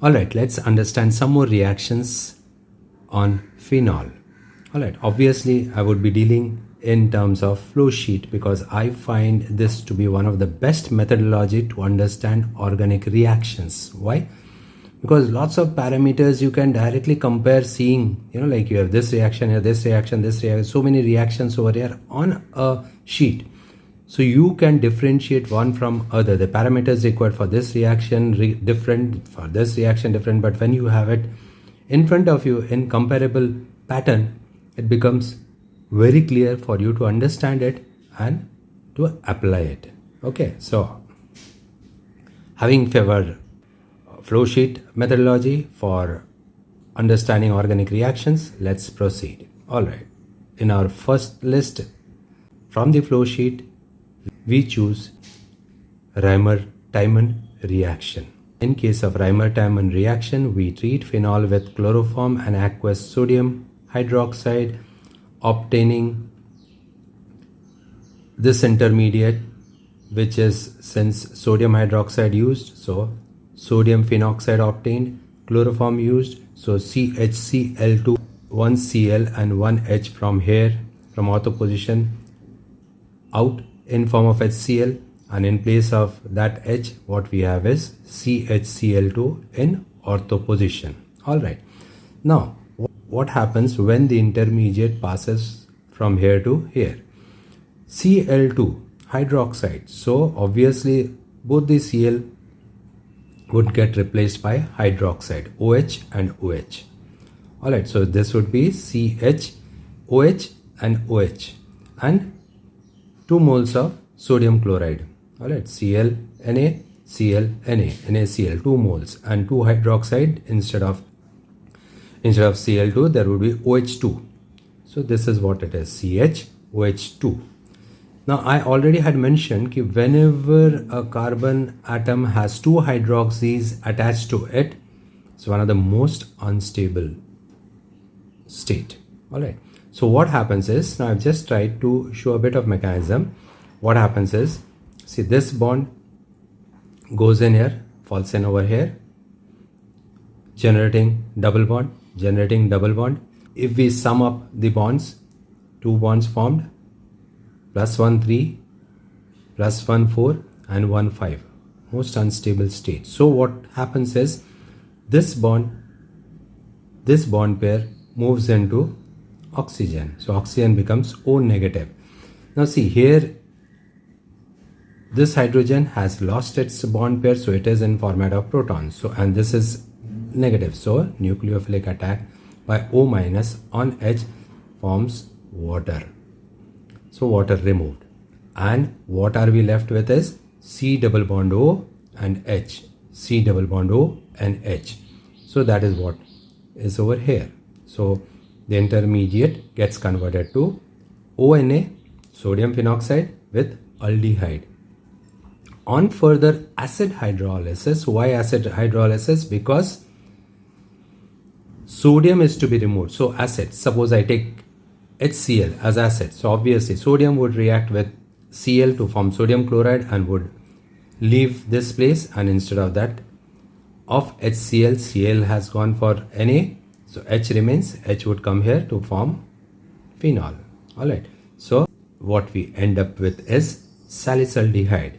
Alright, let's understand some more reactions on phenol. Alright, obviously I would be dealing in terms of flow sheet because I find this to be one of the best methodology to understand organic reactions. Why? Because lots of parameters you can directly compare, seeing, like you have this reaction here, this reaction, so many reactions over here on a sheet. So you can differentiate one from other. The parameters required for this reaction different, for this reaction different, but when you have it in front of you in comparable pattern, it becomes very clear for you to understand it and to apply it. Okay, so having favored flow sheet methodology for understanding organic reactions, let's proceed. Alright, in our first list from the flow sheet, we choose Reimer Tiemann reaction. In case of Reimer Tiemann reaction, we treat phenol with chloroform and aqueous sodium hydroxide, obtaining this intermediate, which is, since sodium hydroxide used, so sodium phenoxide obtained, chloroform used, so CHCl2, 1 Cl and 1 H from here, from ortho position out in form of HCl, and in place of that H, what we have is CHCl2 in ortho position. Alright, now what happens when the intermediate passes from here to here? Cl2 hydroxide, so obviously both the Cl would get replaced by hydroxide, OH and OH. Alright, so this would be CH, OH and OH, and 2 moles of sodium chloride. Alright, Cl, Na, Cl, Na, NaCl, 2 moles, and 2 hydroxide instead of Cl2 there would be OH2. So this is what it is, CHOH2. Now I already had mentioned that whenever a carbon atom has 2 hydroxys attached to it, it's one of the most unstable state. Alright, so what happens is, now I've just tried to show a bit of mechanism. What happens is, see, this bond goes in here, falls in over here, generating double bond. If we sum up the bonds, 2 bonds formed, +1 3, +1 4 and 1 5, most unstable state. So what happens is, this bond pair moves into oxygen, so oxygen becomes O negative. Now see here, this hydrogen has lost its bond pair, so it is in format of protons, so, and this is negative, so nucleophilic attack by O minus on H forms water, so water removed, and what are we left with is C double bond O and H, C double bond O and H. So that is what is over here. So the intermediate gets converted to ONA, sodium phenoxide, with aldehyde. On further acid hydrolysis, why acid hydrolysis? Because sodium is to be removed. So acid, suppose I take HCl as acid, so obviously sodium would react with Cl to form sodium chloride and would leave this place, and instead of that, of HCl, Cl has gone for Na, so H remains, H would come here to form phenol. Alright, so what we end up with is salicylaldehyde.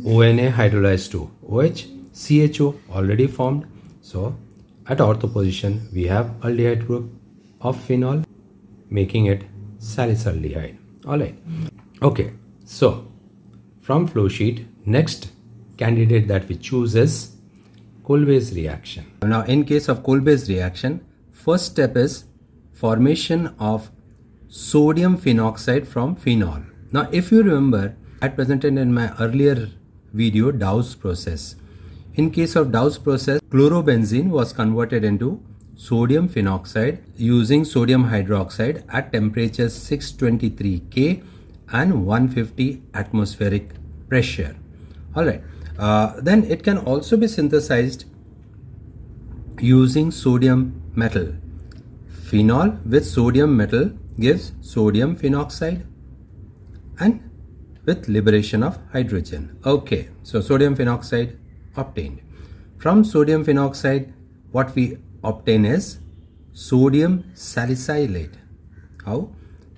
ONA hydrolyzed to OH, CHO already formed, so at ortho position we have aldehyde group of phenol, making it salicylaldehyde. Alright, okay, so from flow sheet, next candidate that we choose is Kolbe's reaction. Now in case of Kolbe's reaction, first step is formation of sodium phenoxide from phenol. Now if you remember, I presented in my earlier video Dow's process. In case of Dow's process, chlorobenzene was converted into sodium phenoxide using sodium hydroxide at temperatures 623 K and 150 atmospheric pressure. Alright, then it can also be synthesized using sodium metal. Phenol with sodium metal gives sodium phenoxide and with liberation of hydrogen. Okay, so sodium phenoxide obtained. From sodium phenoxide, what we obtain is sodium salicylate. How?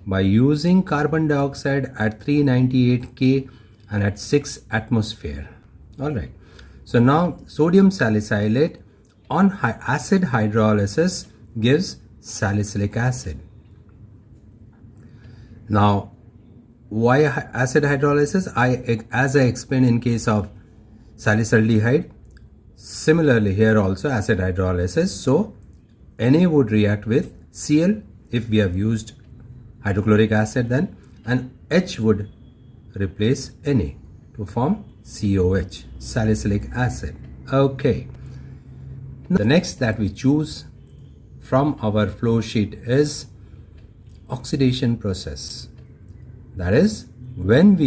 By using carbon dioxide at 398 K and at 6 atmosphere. Alright. So now sodium salicylate on acid hydrolysis gives salicylic acid. Now, why acid hydrolysis? As I explained in case of salicylaldehyde, similarly here also acid hydrolysis. So Na would react with Cl if we have used hydrochloric acid then, and H would replace Na to form COH, salicylic acid. Okay. The next that we choose from our flow sheet is oxidation process. That is when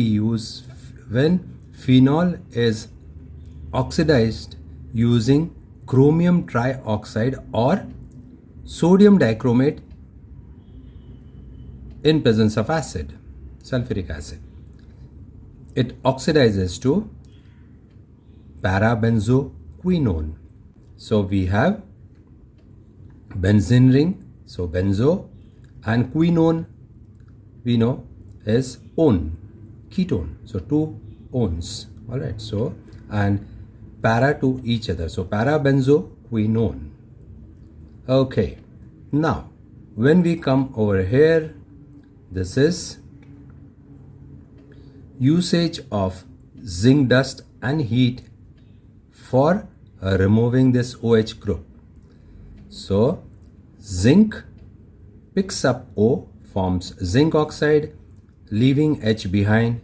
phenol is oxidized using chromium trioxide or sodium dichromate in presence of acid, sulfuric acid. It oxidizes to parabenzoquinone. So we have benzene ring, so benzo, and quinone we know is one, ketone, so two ones. Alright, so and para to each other, so parabenzoquinone. Okay, now when we come over here, this is usage of zinc dust and heat for removing this OH group. So zinc picks up O, forms zinc oxide, leaving H behind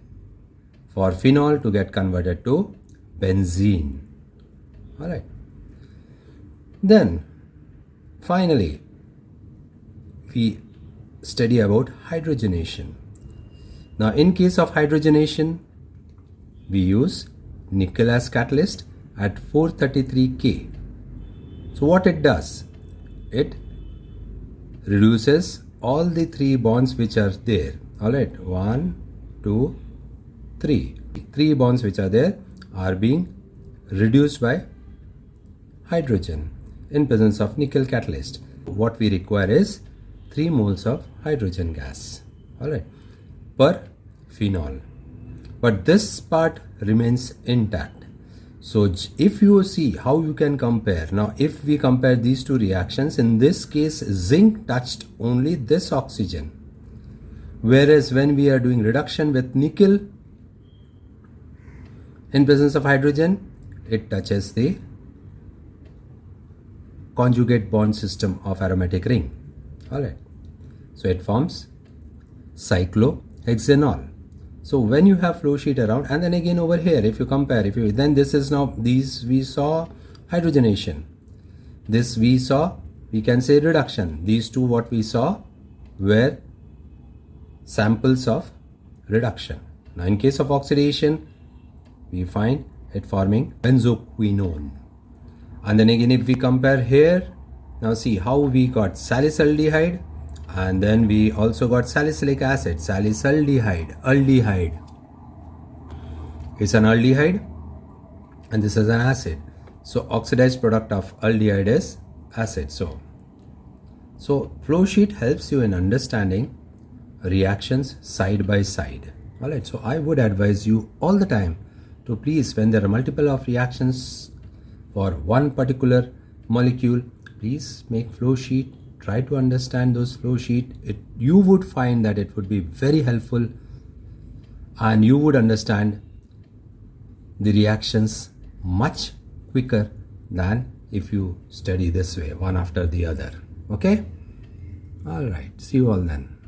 for phenol to get converted to benzene. Alright. Then finally we study about hydrogenation. Now in case of hydrogenation, we use nickel as catalyst at 433 K. So what it does? It reduces all the three bonds which are there. Alright, 1, 2, 3. Three bonds which are there are being reduced by hydrogen in presence of nickel catalyst. What we require is 3 moles of hydrogen gas. Alright, per phenol. But this part remains intact. So if you see how you can compare, now if we compare these two reactions, in this case zinc touched only this oxygen, whereas when we are doing reduction with nickel in presence of hydrogen, it touches the conjugate bond system of aromatic ring. Alright, so it forms cyclohexanol. So when you have flow sheet around, and then again over here, if you compare, then this is now, these we saw hydrogenation, this we saw, we can say reduction. These two what we saw were samples of reduction. Now in case of oxidation, we find it forming benzoquinone. And then again if we compare here, now see how we got salicylaldehyde, and then we also got salicylic acid, salicylaldehyde, aldehyde. It's an aldehyde and this is an acid. So oxidized product of aldehyde is acid. So flow sheet helps you in understanding reactions side by side. Alright, so I would advise you all the time to please, when there are multiple of reactions for one particular molecule, please make flow sheet. Try to understand those flow sheet. You would find that it would be very helpful, and you would understand the reactions much quicker than if you study this way, one after the other. Okay? Alright, see you all then.